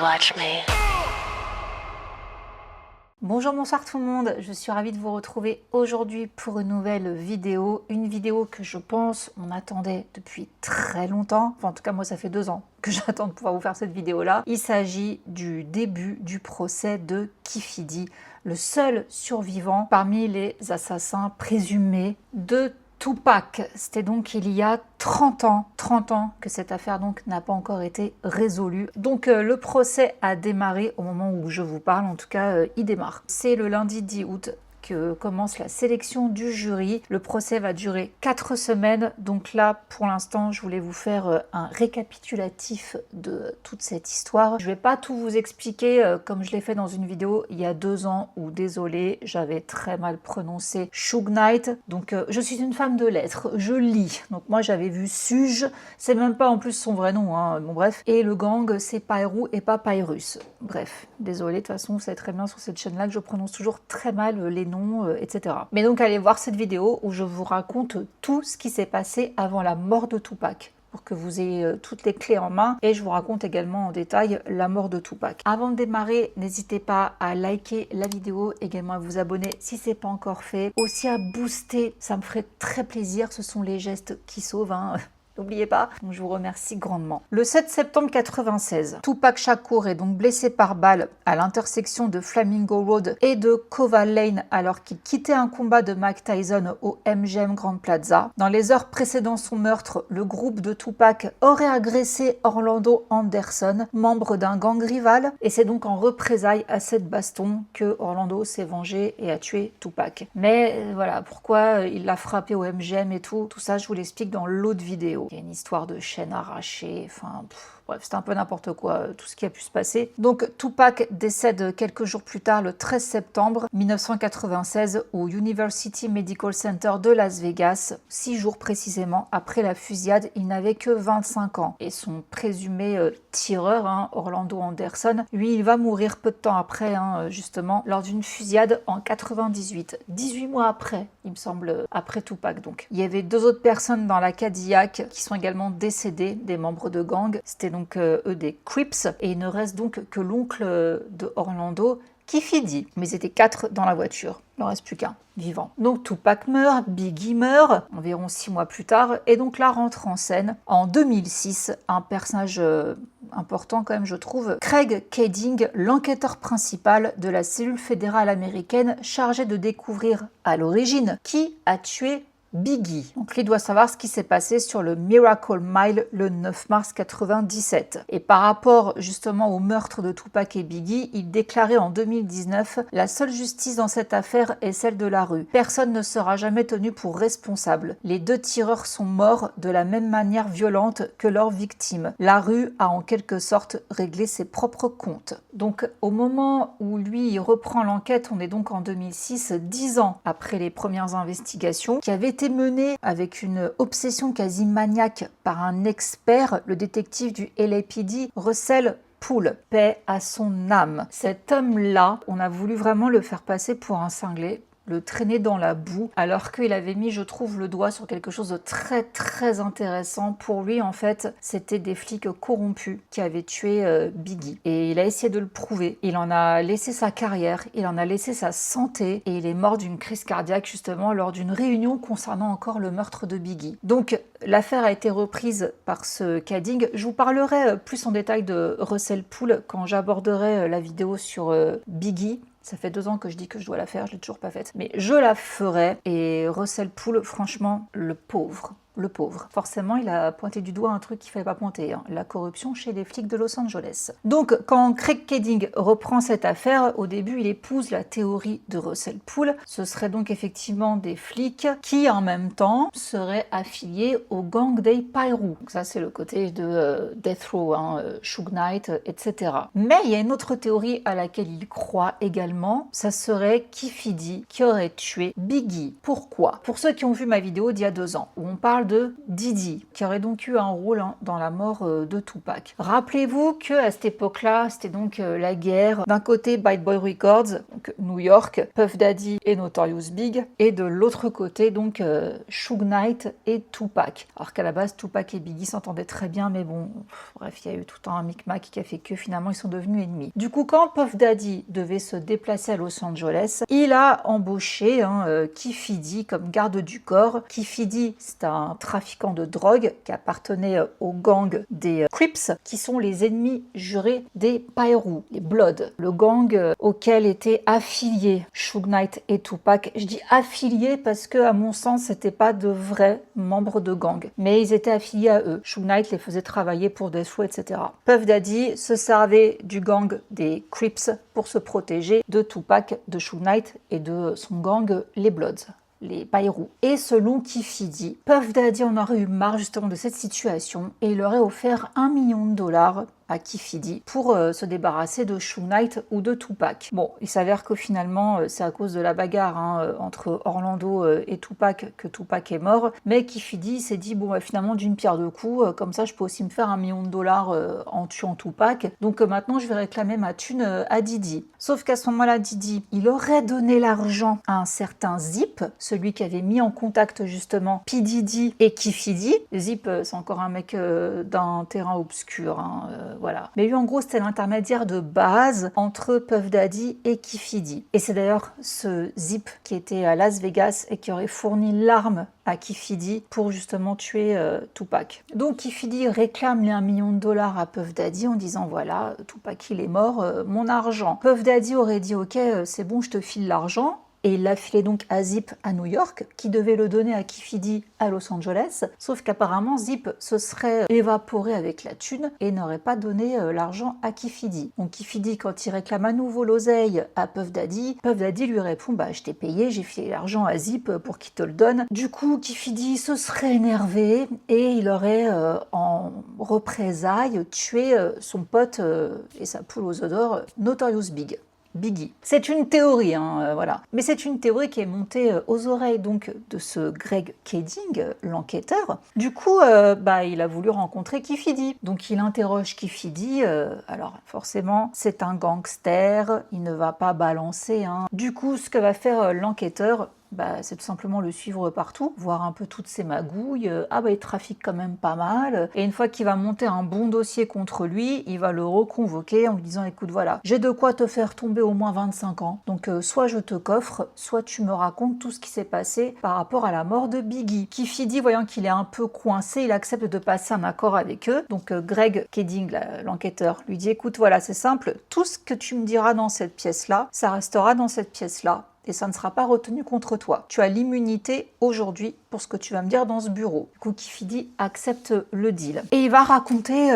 watch me. Bonjour, bonsoir tout le monde, je suis ravie de vous retrouver aujourd'hui pour une nouvelle vidéo. Une vidéo que je pense on attendait depuis très longtemps. Enfin, en tout cas, moi, ça fait 2 ans que j'attends de pouvoir vous faire cette vidéo-là. Il s'agit du début du procès de Kefidi, le seul survivant parmi les assassins présumés de Tupac. C'était donc il y a 30 ans que cette affaire donc n'a pas encore été résolue. Donc le procès a démarré au moment où je vous parle, en tout cas il démarre. C'est le lundi 10 août que commence la sélection du jury. Le procès va durer 4 semaines. Donc là, pour l'instant, je voulais vous faire un récapitulatif de toute cette histoire. Je ne vais pas tout vous expliquer comme je l'ai fait dans une vidéo il y a 2 ans où, désolé, j'avais très mal prononcé Suge Knight. Donc je suis une femme de lettres, je lis. Donc moi j'avais vu Suge, c'est même pas en plus son vrai nom, hein. Bon bref. Et le gang c'est Pyru et pas Pyrus. Bref, désolé, de toute façon vous savez très bien sur cette chaîne-là que je prononce toujours très mal les noms, etc. Mais donc allez voir cette vidéo où je vous raconte tout ce qui s'est passé avant la mort de Tupac, pour que vous ayez toutes les clés en main, et je vous raconte également en détail la mort de Tupac. Avant de démarrer, n'hésitez pas à liker la vidéo, également à vous abonner si ce n'est pas encore fait, aussi à booster, ça me ferait très plaisir, ce sont les gestes qui sauvent, hein. N'oubliez pas, donc je vous remercie grandement. Le 7 septembre 1996, Tupac Shakur est donc blessé par balle à l'intersection de Flamingo Road et de Cova Lane alors qu'il quittait un combat de Mike Tyson au MGM Grand Plaza. Dans les heures précédant son meurtre, le groupe de Tupac aurait agressé Orlando Anderson, membre d'un gang rival, et c'est donc en représailles à cette baston que Orlando s'est vengé et a tué Tupac. Mais voilà, pourquoi il l'a frappé au MGM et tout ça je vous l'explique dans l'autre vidéo. Il y a une histoire de chaîne arrachée, enfin bref, c'était un peu n'importe quoi tout ce qui a pu se passer. Donc Tupac décède quelques jours plus tard, le 13 septembre 1996, au University Medical Center de Las Vegas, 6 jours précisément après la fusillade. Il n'avait que 25 ans. Et son présumé tireur, Orlando Anderson, lui, il va mourir peu de temps après, justement, lors d'une fusillade en 98. 18 mois après, il me semble, après Tupac donc. Il y avait 2 autres personnes dans la Cadillac qui sont également décédées, des membres de gang. C'était donc eux des Crips, et il ne reste donc que l'oncle de Orlando, Kefidi. Mais ils étaient 4 dans la voiture, il n'en reste plus qu'un vivant. Donc Tupac meurt, Biggie meurt, environ 6 mois plus tard, et donc là rentre en scène, en 2006, un personnage important quand même je trouve, Craig Kading, l'enquêteur principal de la cellule fédérale américaine chargée de découvrir à l'origine qui a tué Biggie. Donc il doit savoir ce qui s'est passé sur le Miracle Mile le 9 mars 97. Et par rapport justement au meurtre de Tupac et Biggie, il déclarait en 2019 « La seule justice dans cette affaire est celle de la rue. Personne ne sera jamais tenu pour responsable. Les 2 tireurs sont morts de la même manière violente que leurs victimes. La rue a en quelque sorte réglé ses propres comptes. » Donc au moment où lui il reprend l'enquête, on est donc en 2006, 10 ans après les premières investigations, qui avaient été menée avec une obsession quasi maniaque par un expert, le détective du LAPD, Russell Poole, paix à son âme. Cet homme-là, on a voulu vraiment le faire passer pour un cinglé, le traîner dans la boue, alors qu'il avait mis, je trouve, le doigt sur quelque chose de très très intéressant. Pour lui, en fait, c'était des flics corrompus qui avaient tué Biggie. Et il a essayé de le prouver. Il en a laissé sa carrière, il en a laissé sa santé, et il est mort d'une crise cardiaque, justement, lors d'une réunion concernant encore le meurtre de Biggie. Donc, l'affaire a été reprise par ce Kading. Je vous parlerai plus en détail de Russell Poole quand j'aborderai la vidéo sur Biggie. Ça fait 2 ans que je dis que je dois la faire, je l'ai toujours pas faite. Mais je la ferai, et Russell Poole, franchement, le pauvre. Le pauvre. Forcément, il a pointé du doigt un truc qu'il ne fallait pas pointer, la corruption chez les flics de Los Angeles. Donc, quand Craig Kading reprend cette affaire, au début, il épouse la théorie de Russell Poole. Ce serait donc effectivement des flics qui, en même temps, seraient affiliés au gang des Pyru. Donc ça, c'est le côté de Death Row, Suge Knight, etc. Mais il y a une autre théorie à laquelle il croit également. Ça serait Kefidi qui aurait tué Biggie. Pourquoi? Pour ceux qui ont vu ma vidéo d'il y a 2 ans, où on parle parle de Diddy, qui aurait donc eu un rôle dans la mort de Tupac. Rappelez-vous qu'à cette époque-là, c'était donc la guerre. D'un côté, Bad Boy Records, donc New York, Puff Daddy et Notorious Big, et de l'autre côté, donc Suge Knight et Tupac. Alors qu'à la base, Tupac et Biggie s'entendaient très bien, mais bon, bref, il y a eu tout un micmac qui a fait que finalement, ils sont devenus ennemis. Du coup, quand Puff Daddy devait se déplacer à Los Angeles, il a embauché Keffe D comme garde du corps. Keffe D, c'est un trafiquant de drogue qui appartenait au gang des Crips, qui sont les ennemis jurés des Pyru, les Bloods, le gang auquel étaient affiliés Suge Knight et Tupac. Je dis affiliés parce que, à mon sens, c'était pas de vrais membres de gang, mais ils étaient affiliés à eux. Suge Knight les faisait travailler pour Death Row, etc. Puff Daddy se servait du gang des Crips pour se protéger de Tupac, de Suge Knight et de son gang, les Bloods, les Pyru. Et selon Keffe D, Puff Daddy en aurait eu marre justement de cette situation et il aurait offert $1 million à Keffe D pour se débarrasser de Suge Knight ou de Tupac. Bon, il s'avère que finalement, c'est à cause de la bagarre entre Orlando et Tupac que Tupac est mort, mais Keffe D s'est dit, bon, finalement, d'une pierre deux coups, comme ça, je peux aussi me faire $1 million en tuant Tupac, donc maintenant, je vais réclamer ma thune à Diddy. Sauf qu'à ce moment-là, Diddy, il aurait donné l'argent à un certain Zip, celui qui avait mis en contact justement P. Diddy et Keffe D. Zip, c'est encore un mec d'un terrain obscur, voilà. Mais lui, en gros, c'était l'intermédiaire de base entre Puff Daddy et Keffe D. Et c'est d'ailleurs ce Zip qui était à Las Vegas et qui aurait fourni l'arme à Keffe D pour justement tuer Tupac. Donc Keffe D réclame les $1 million à Puff Daddy en disant, voilà, Tupac il est mort, mon argent. Puff Daddy aurait dit, ok, c'est bon, je te file l'argent. Et il l'a filé donc à Zip à New York, qui devait le donner à Keffe D à Los Angeles, sauf qu'apparemment Zip se serait évaporé avec la thune et n'aurait pas donné l'argent à Keffe D. Donc Keffe D, quand il réclame à nouveau l'oseille à Puff Daddy lui répond, bah je t'ai payé, j'ai filé l'argent à Zip pour qu'il te le donne. Du coup, Keffe D se serait énervé et il aurait en représailles tué son pote et sa poule aux œufs d'or, Notorious Big. Biggie. C'est une théorie, voilà. Mais c'est une théorie qui est montée aux oreilles donc de ce Greg Keding, l'enquêteur. Du coup, il a voulu rencontrer Keffe D. Donc il interroge Keffe D. Alors forcément, c'est un gangster, il ne va pas balancer. Du coup, ce que va faire l'enquêteur, c'est tout simplement le suivre partout, voir un peu toutes ses magouilles. Il trafique quand même pas mal. Et une fois qu'il va monter un bon dossier contre lui, il va le reconvoquer en lui disant, écoute, voilà, j'ai de quoi te faire tomber au moins 25 ans. Donc soit je te coffre, soit tu me racontes tout ce qui s'est passé par rapport à la mort de Biggie. Keffe D, voyant qu'il est un peu coincé, il accepte de passer un accord avec eux. Donc Greg Keding, l'enquêteur, lui dit, écoute, voilà, c'est simple, tout ce que tu me diras dans cette pièce-là, ça restera dans cette pièce-là. Et ça ne sera pas retenu contre toi. Tu as l'immunité aujourd'hui pour ce que tu vas me dire dans ce bureau. Du coup, Keffe D accepte le deal. Et il va raconter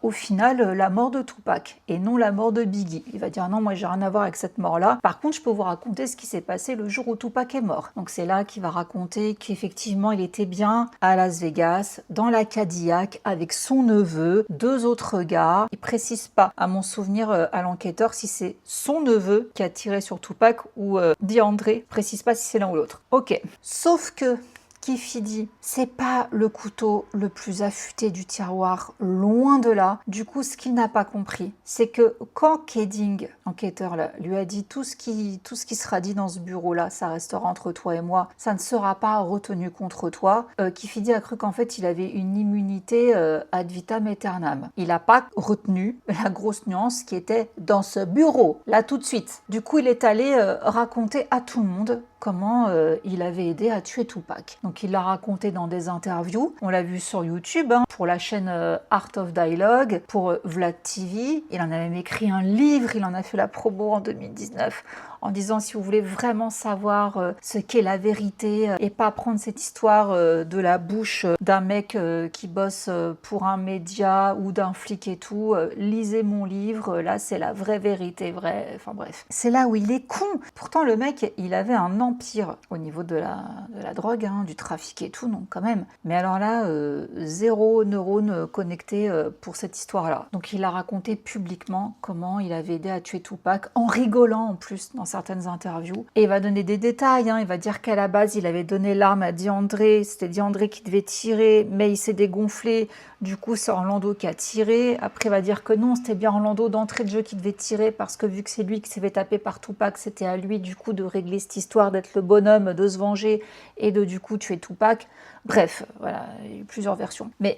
au final la mort de Tupac et non la mort de Biggie. Il va dire, non, moi j'ai rien à voir avec cette mort-là. Par contre, je peux vous raconter ce qui s'est passé le jour où Tupac est mort. Donc c'est là qu'il va raconter qu'effectivement, il était bien à Las Vegas, dans la Cadillac, avec son neveu, 2 autres gars. Il précise pas, à mon souvenir, à l'enquêteur, si c'est son neveu qui a tiré sur Tupac ou André, précise pas si c'est l'un ou l'autre. Ok. Sauf que Keffe D, c'est pas le couteau le plus affûté du tiroir, loin de là. Du coup, ce qu'il n'a pas compris, c'est que quand Keding, enquêteur là, lui a dit tout ce qui sera dit dans ce bureau-là, ça restera entre toi et moi, ça ne sera pas retenu contre toi, Keffe D a cru qu'en fait, il avait une immunité ad vitam aeternam. Il n'a pas retenu la grosse nuance qui était dans ce bureau, là tout de suite. Du coup, il est allé raconter à tout le monde comment il avait aidé à tuer Tupac. Donc il l'a raconté dans des interviews, on l'a vu sur YouTube, pour la chaîne Art of Dialogue, pour Vlad TV, il en a même écrit un livre, il en a fait la promo en 2019, en disant si vous voulez vraiment savoir ce qu'est la vérité et pas prendre cette histoire de la bouche d'un mec qui bosse pour un média ou d'un flic et tout, lisez mon livre, là c'est la vraie vérité, enfin bref. C'est là où il est con. Pourtant le mec, il avait un empire au niveau de la drogue, du trafic et tout, donc quand même. Mais alors là, 0 neurones connectés pour cette histoire-là. Donc il a raconté publiquement comment il avait aidé à tuer Tupac, en rigolant en plus dans certaines interviews. Et il va donner des détails, hein. Il va dire qu'à la base, il avait donné l'arme à DeAndre, c'était DeAndre qui devait tirer, mais il s'est dégonflé, du coup c'est Orlando qui a tiré. Après il va dire que non, c'était bien Orlando d'entrée de jeu qui devait tirer, parce que vu que c'est lui qui s'est fait taper par Tupac, c'était à lui du coup de régler cette histoire, d'être le bonhomme, de se venger et de du coup tuer Tupac. Bref, voilà, il y a eu plusieurs versions. Mais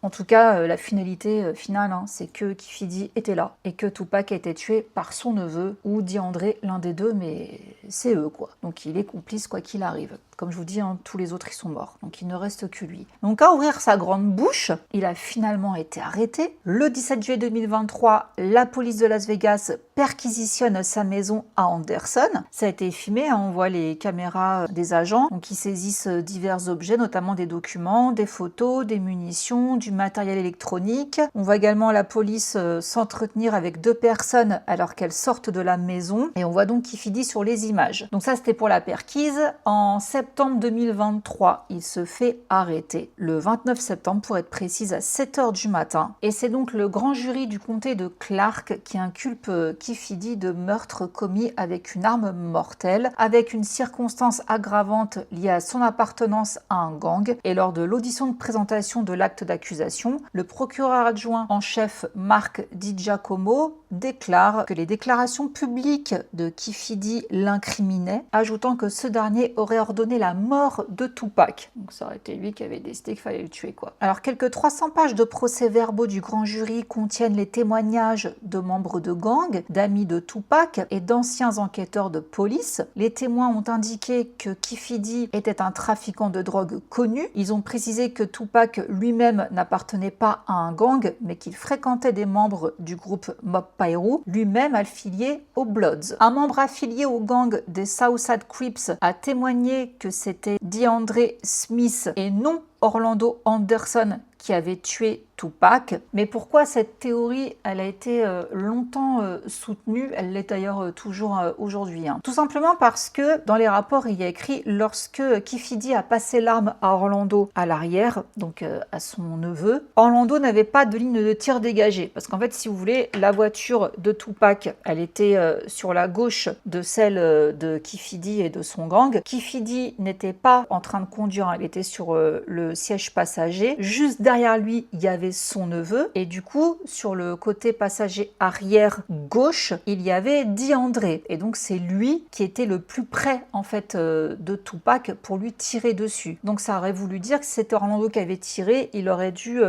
en tout cas, la finalité finale, hein, c'est que Keffe D était là et que Tupac a été tué par son neveu ou DeAndre, l'un des deux, mais c'est eux quoi. Donc il est complice quoi qu'il arrive. Comme je vous dis, hein, tous les autres ils sont morts, donc il ne reste que lui. Donc à ouvrir sa grande bouche, il a finalement été arrêté. Le 17 juillet 2023, la police de Las Vegas perquisitionne sa maison à Anderson. Ça a été filmé, hein, on voit les caméras des agents, donc ils saisissent divers objets, notamment des documents, des photos, des munitions, du matériel électronique. On voit également la police s'entretenir avec 2 personnes alors qu'elles sortent de la maison, et on voit donc Keffe D sur les images. Donc ça c'était pour la perquise. En septembre 2023, il se fait arrêter le 29 septembre pour être précise à 7h du matin, et c'est donc le grand jury du comté de Clark qui inculpe Keffe D de meurtre commis avec une arme mortelle, avec une circonstance aggravante liée à son appartenance à un gang. Et lors de l'audition de présentation de l'acte d'accusation, le procureur adjoint en chef Mark DiGiacomo déclare que les déclarations publiques de Keffe D l'incriminaient, ajoutant que ce dernier aurait ordonné la mort de Tupac. Donc ça aurait été lui qui avait décidé qu'il fallait le tuer quoi. Alors quelques 300 pages de procès-verbaux du grand jury contiennent les témoignages de membres de gangs, d'amis de Tupac et d'anciens enquêteurs de police. Les témoins ont indiqué que Keffe D était un trafiquant de drogue connu. Ils ont précisé que Tupac lui-même n'appartenait pas à un gang, mais qu'il fréquentait des membres du groupe Mob Piru, lui-même affilié aux Bloods. Un membre affilié au gang des Southside Crips a témoigné que c'était DeAndre Smith et non Orlando Anderson qui avait tué Tupac. Mais pourquoi cette théorie, elle a été longtemps soutenue, elle l'est d'ailleurs toujours aujourd'hui, hein. Tout simplement parce que dans les rapports, il y a écrit lorsque Keffe D a passé l'arme à Orlando à l'arrière, donc à son neveu, Orlando n'avait pas de ligne de tir dégagée. Parce qu'en fait, si vous voulez, la voiture de Tupac, elle était sur la gauche de celle de Keffe D et de son gang. Keffe D n'était pas en train de conduire, elle était sur le siège passager. Juste derrière lui, il y avait son neveu, et du coup, sur le côté passager arrière gauche, il y avait DeAndre. Et donc, c'est lui qui était le plus près, en fait, de Tupac pour lui tirer dessus. Donc, ça aurait voulu dire que si c'était Orlando qui avait tiré, il aurait dû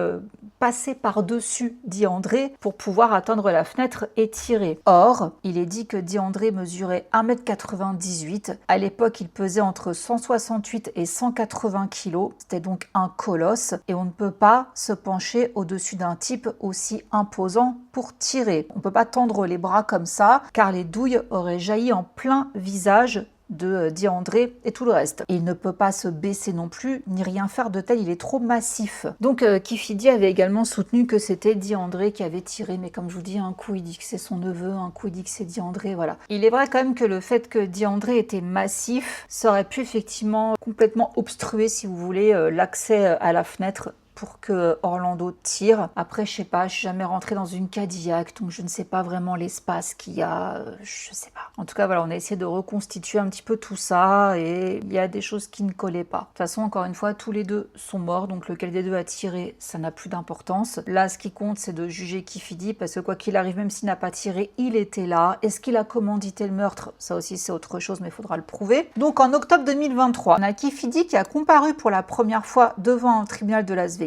passer par-dessus DeAndre pour pouvoir atteindre la fenêtre et tirer. Or, il est dit que DeAndre mesurait 1m98. À l'époque, il pesait entre 168 et 180 kg. C'était donc un colosse, et on ne peut pas se pencher au-dessus d'un type aussi imposant pour tirer. On ne peut pas tendre les bras comme ça, car les douilles auraient jailli en plein visage de DeAndre et tout le reste. Et il ne peut pas se baisser non plus, ni rien faire de tel, il est trop massif. Donc Keffe D avait également soutenu que c'était DeAndre qui avait tiré, mais comme je vous dis, un coup il dit que c'est son neveu, un coup il dit que c'est DeAndre, voilà. Il est vrai quand même que le fait que DeAndre était massif, ça aurait pu effectivement complètement obstruer, si vous voulez, l'accès à la fenêtre pour que Orlando tire. Après, je sais pas, je suis jamais rentrée dans une Cadillac, donc je ne sais pas vraiment l'espace qu'il y a, je sais pas. En tout cas, voilà, on a essayé de reconstituer un petit peu tout ça, et il y a des choses qui ne collaient pas. De toute façon, encore une fois, tous les deux sont morts, donc lequel des deux a tiré, ça n'a plus d'importance. Là, ce qui compte, c'est de juger Keffe D, parce que quoi qu'il arrive, même s'il n'a pas tiré, il était là. Est-ce qu'il a commandité le meurtre? Ça aussi, c'est autre chose, mais il faudra le prouver. Donc, en octobre 2023, on a Keffe D qui a comparu pour la première fois devant un tribunal de Las Vegas.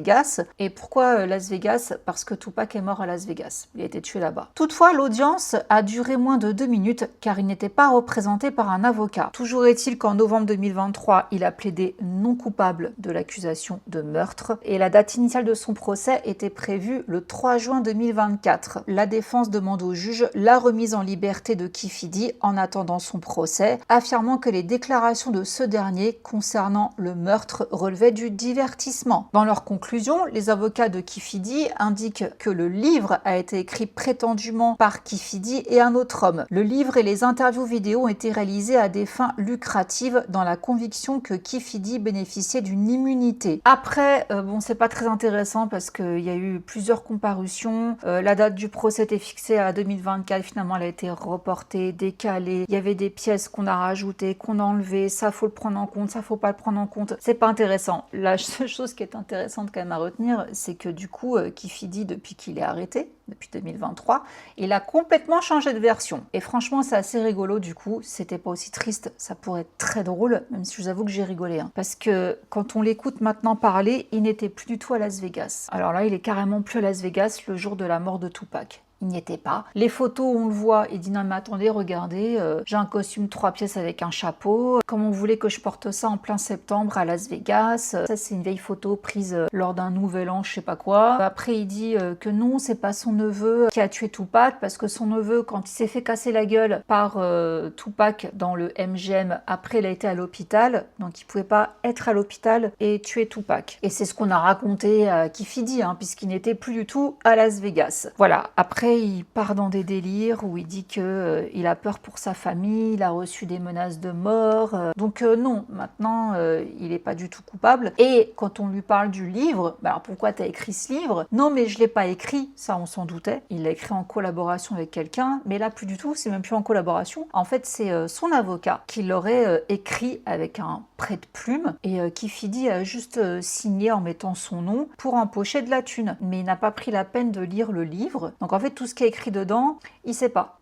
Et pourquoi Las Vegas? Parce que Tupac est mort à Las Vegas. Il a été tué là-bas. Toutefois, l'audience a duré moins de 2 minutes car il n'était pas représenté par un avocat. Toujours est-il qu'en novembre 2023, il a plaidé non coupable de l'accusation de meurtre et la date initiale de son procès était prévue le 3 juin 2024. La défense demande au juge la remise en liberté de Keffe D en attendant son procès, affirmant que les déclarations de ce dernier concernant le meurtre relevaient du divertissement. Dans leur conclusion, conclusion, les avocats de Keffe D indiquent que le livre a été écrit prétendument par Keffe D et un autre homme. Le livre et les interviews vidéo ont été réalisés à des fins lucratives dans la conviction que Keffe D bénéficiait d'une immunité. Après, bon, c'est pas très intéressant parce qu'il y a eu plusieurs comparutions. La date du procès était fixée à 2024. Finalement, elle a été reportée, décalée. Il y avait des pièces qu'on a rajoutées, qu'on a enlevées. Ça, faut le prendre en compte. Ça, faut pas le prendre en compte. C'est pas intéressant. La seule chose qui est intéressante quand même à retenir, c'est que du coup, Keffe D, depuis qu'il est arrêté, depuis 2023, il a complètement changé de version. Et franchement, c'est assez rigolo du coup. C'était pas aussi triste, ça pourrait être très drôle, même si je vous avoue que j'ai rigolé. Parce que quand on l'écoute maintenant parler, il n'était plus du tout à Las Vegas. Alors là, il est carrément plus à Las Vegas le jour de la mort de Tupac. Il n'y était pas. Les photos, on le voit, il dit non mais attendez, regardez, j'ai un costume 3 pièces avec un chapeau. Comment vous voulez que je porte ça en plein septembre à Las Vegas? Ça c'est une vieille photo prise lors d'un nouvel an, je sais pas quoi. Après il dit que non, c'est pas son neveu qui a tué Tupac, parce que son neveu, quand il s'est fait casser la gueule par Tupac dans le MGM, après il a été à l'hôpital, donc il pouvait pas être à l'hôpital et tuer Tupac. Et c'est ce qu'on a raconté à Keffe D, puisqu'il n'était plus du tout à Las Vegas. Voilà, après il part dans des délires où il dit que il a peur pour sa famille, il a reçu des menaces de mort. Donc non, maintenant il n'est pas du tout coupable. Et quand on lui parle du livre, alors pourquoi tu as écrit ce livre? Non mais je l'ai pas écrit, ça on s'en doutait. Il l'a écrit en collaboration avec quelqu'un, mais là plus du tout, c'est même plus en collaboration. En fait c'est son avocat qui l'aurait écrit avec un prêt de plume et Keffe D a juste signé en mettant son nom pour empocher de la thune. Mais il n'a pas pris la peine de lire le livre. Donc en fait tout ce qui est écrit dedans, il sait pas.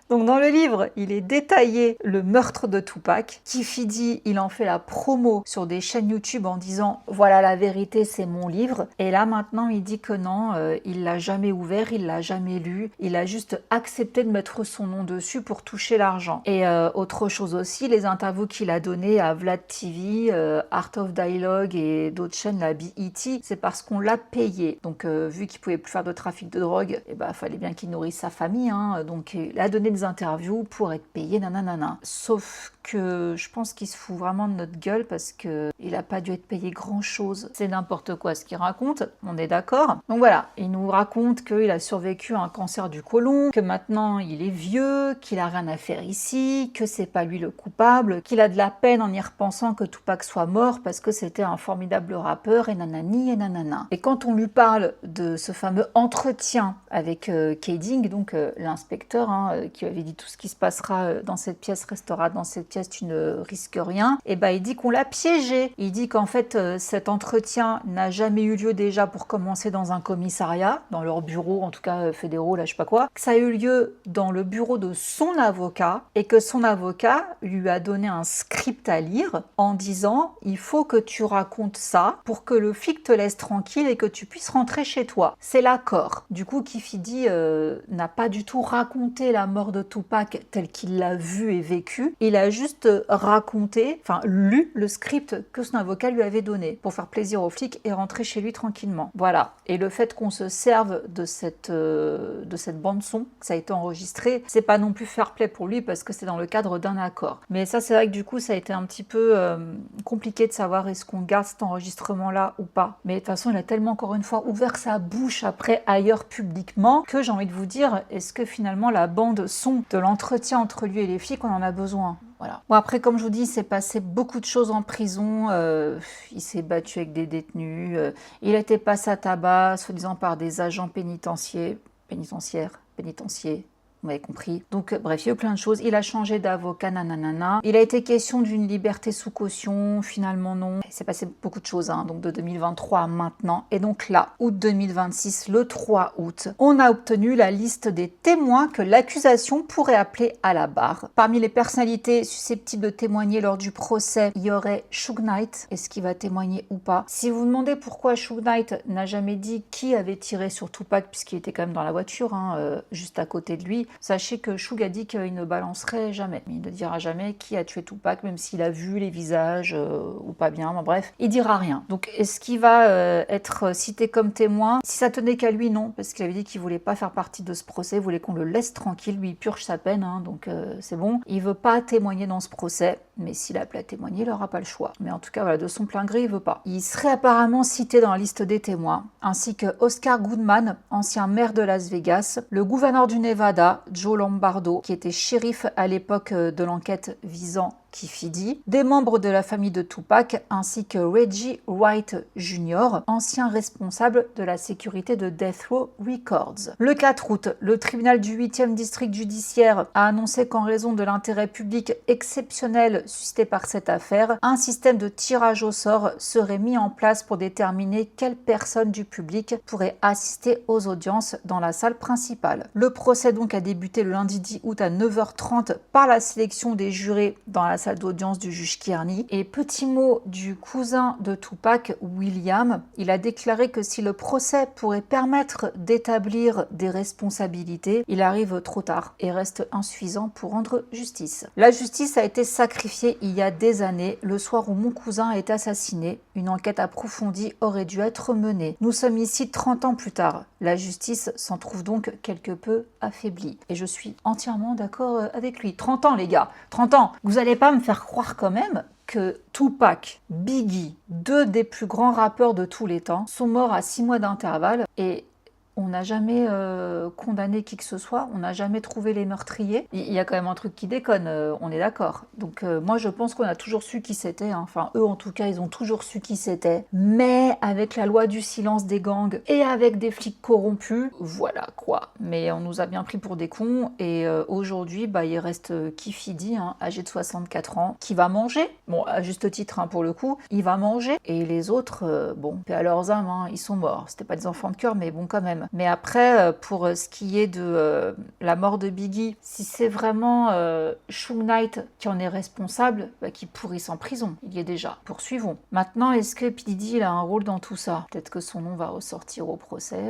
Donc dans le livre, il est détaillé le meurtre de Tupac. Keffe D, il en fait la promo sur des chaînes YouTube en disant « Voilà la vérité, c'est mon livre ». Et là maintenant, il dit que non, il l'a jamais ouvert, il l'a jamais lu. Il a juste accepté de mettre son nom dessus pour toucher l'argent. Et autre chose aussi, les interviews qu'il a données à Vlad TV, Art of Dialogue et d'autres chaînes, la BET, c'est parce qu'on l'a payé. Donc vu qu'il pouvait plus faire de trafic de drogue, eh ben, fallait bien qu'il nourrisse sa famille. Donc il a donné des interviews pour être payé, nanana. Sauf que je pense qu'il se fout vraiment de notre gueule parce que il a pas dû être payé grand chose. C'est n'importe quoi ce qu'il raconte, on est d'accord. Donc voilà, il nous raconte qu'il a survécu à un cancer du côlon, que maintenant il est vieux, qu'il a rien à faire ici, que c'est pas lui le coupable, qu'il a de la peine en y repensant que Tupac soit mort parce que c'était un formidable rappeur et nanani et nanana. Et quand on lui parle de ce fameux entretien avec Kading, donc l'inspecteur qui avait dit tout ce qui se passera dans cette pièce restera dans cette pièce, tu ne risques rien, et ben il dit qu'on l'a piégé. Il dit qu'en fait cet entretien n'a jamais eu lieu déjà pour commencer dans un commissariat, dans leur bureau en tout cas fédéraux, là je sais pas quoi, que ça a eu lieu dans le bureau de son avocat et que son avocat lui a donné un script à lire en disant il faut que tu racontes ça pour que le flic te laisse tranquille et que tu puisses rentrer chez toi. C'est l'accord. Du coup Keffe D n'a pas du tout raconté la mort de Tupac tel qu'il l'a vu et vécu. Il a juste raconté, enfin lu le script que son avocat lui avait donné pour faire plaisir au flic et rentrer chez lui tranquillement. Voilà. Et le fait qu'on se serve de cette bande son, que ça a été enregistré, c'est pas non plus fair play pour lui parce que c'est dans le cadre d'un accord. Mais ça c'est vrai que du coup ça a été un petit peu compliqué de savoir est-ce qu'on garde cet enregistrement là ou pas. Mais de toute façon il a tellement encore une fois ouvert sa bouche après ailleurs publiquement que j'ai envie de vous dire est-ce que finalement la bande son de l'entretien entre lui et les flics on en a besoin? Voilà. Bon après comme je vous dis il s'est passé beaucoup de choses en prison, il s'est battu avec des détenus, il a été passé à tabac soi-disant par des agents pénitentiaires, vous m'avez compris. Donc bref, il y a eu plein de choses. Il a changé d'avocat, nanana. Il a été question d'une liberté sous caution, finalement non. Il s'est passé beaucoup de choses, donc de 2023 à maintenant. Et donc là, août 2026, le 3 août, on a obtenu la liste des témoins que l'accusation pourrait appeler à la barre. Parmi les personnalités susceptibles de témoigner lors du procès, il y aurait Suge Knight. Est-ce qu'il va témoigner ou pas? Si vous vous demandez pourquoi Suge Knight n'a jamais dit qui avait tiré sur Tupac, puisqu'il était quand même dans la voiture, juste à côté de lui, sachez que Shug a dit qu'il ne balancerait jamais. Il ne dira jamais qui a tué Tupac, même s'il a vu les visages ou pas bien. Bon, bref, il dira rien. Donc, est-ce qu'il va être cité comme témoin? Si ça tenait qu'à lui, non, parce qu'il avait dit qu'il voulait pas faire partie de ce procès, il voulait qu'on le laisse tranquille. Lui, il purge sa peine, hein, donc c'est bon. Il veut pas témoigner dans ce procès, mais s'il a appelé à témoigner, il n'aura pas le choix. Mais en tout cas, voilà, de son plein gré, il veut pas. Il serait apparemment cité dans la liste des témoins, ainsi que Oscar Goodman, ancien maire de Las Vegas, le gouverneur du Nevada, Joe Lombardo, qui était shérif à l'époque de l'enquête visant Keffe D, des membres de la famille de Tupac, ainsi que Reggie White Jr., ancien responsable de la sécurité de Death Row Records. Le 4 août, le tribunal du 8e district judiciaire a annoncé qu'en raison de l'intérêt public exceptionnel suscité par cette affaire, un système de tirage au sort serait mis en place pour déterminer quelles personnes du public pourraient assister aux audiences dans la salle principale. Le procès donc a débuté le lundi 10 août à 9h30 par la sélection des jurés dans la salle d'audience du juge Kearney. Et petit mot du cousin de Tupac, William, il a déclaré que si le procès pourrait permettre d'établir des responsabilités, il arrive trop tard et reste insuffisant pour rendre justice. La justice a été sacrifiée il y a des années, le soir où mon cousin a été assassiné. Une enquête approfondie aurait dû être menée. Nous sommes ici 30 ans plus tard. La justice s'en trouve donc quelque peu affaiblie. Et je suis entièrement d'accord avec lui. 30 ans les gars, 30 ans. Vous allez pas me faire croire quand même que Tupac, Biggie, deux des plus grands rappeurs de tous les temps, sont morts à 6 mois d'intervalle et on n'a jamais condamné qui que ce soit, on n'a jamais trouvé les meurtriers. Il y a quand même un truc qui déconne, on est d'accord. Donc moi je pense qu'on a toujours su qui c'était, hein. Enfin eux en tout cas ils ont toujours su qui c'était. Mais avec la loi du silence des gangs et avec des flics corrompus, voilà quoi. Mais on nous a bien pris pour des cons et aujourd'hui bah, il reste Keffe D, hein, âgé de 64 ans, qui va manger. Bon à juste titre hein, pour le coup, il va manger. Et les autres, bon, paix à leurs âmes, hein, ils sont morts. C'était pas des enfants de cœur mais bon quand même. Mais après, pour ce qui est de la mort de Biggie, si c'est vraiment Suge Knight qui en est responsable, bah, qu'il pourrisse en prison. Il y est déjà. Poursuivons. Maintenant, est-ce que P. Diddy il a un rôle dans tout ça? Peut-être que son nom va ressortir au procès,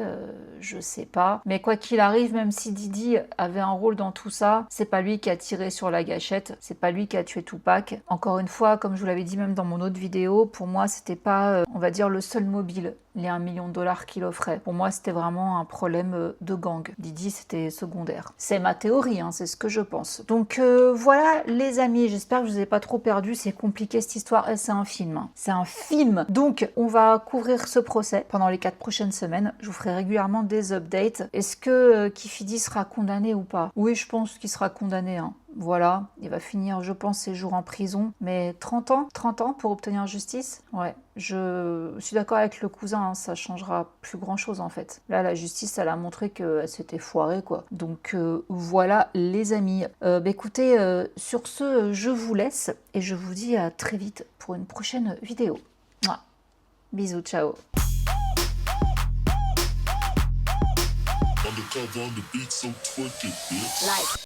je sais pas. Mais quoi qu'il arrive, même si Diddy avait un rôle dans tout ça, c'est pas lui qui a tiré sur la gâchette, c'est pas lui qui a tué Tupac. Encore une fois, comme je vous l'avais dit même dans mon autre vidéo, pour moi, c'était pas, on va dire, le seul mobile. Les 1 million de dollars qu'il offrait. Pour moi, c'était vraiment un problème de gang. Diddy, c'était secondaire. C'est ma théorie, hein, c'est ce que je pense. Donc voilà, les amis, j'espère que je vous ai pas trop perdu. C'est compliqué cette histoire. C'est un film. Hein. C'est un film. Donc, on va couvrir ce procès pendant les 4 prochaines semaines. Je vous ferai régulièrement des updates. Est-ce que Keffe D sera condamné ou pas? Oui, je pense qu'il sera condamné. Hein. Voilà, il va finir, je pense, ses jours en prison. Mais 30 ans pour obtenir justice? Ouais, je suis d'accord avec le cousin, hein, ça changera plus grand-chose en fait. Là, la justice, elle a montré qu'elle s'était foirée, quoi. Donc voilà, les amis. Écoutez, sur ce, je vous laisse et je vous dis à très vite pour une prochaine vidéo. Mouah. Bisous, ciao. Undercover on the beat, so twerk it, bitch. Like.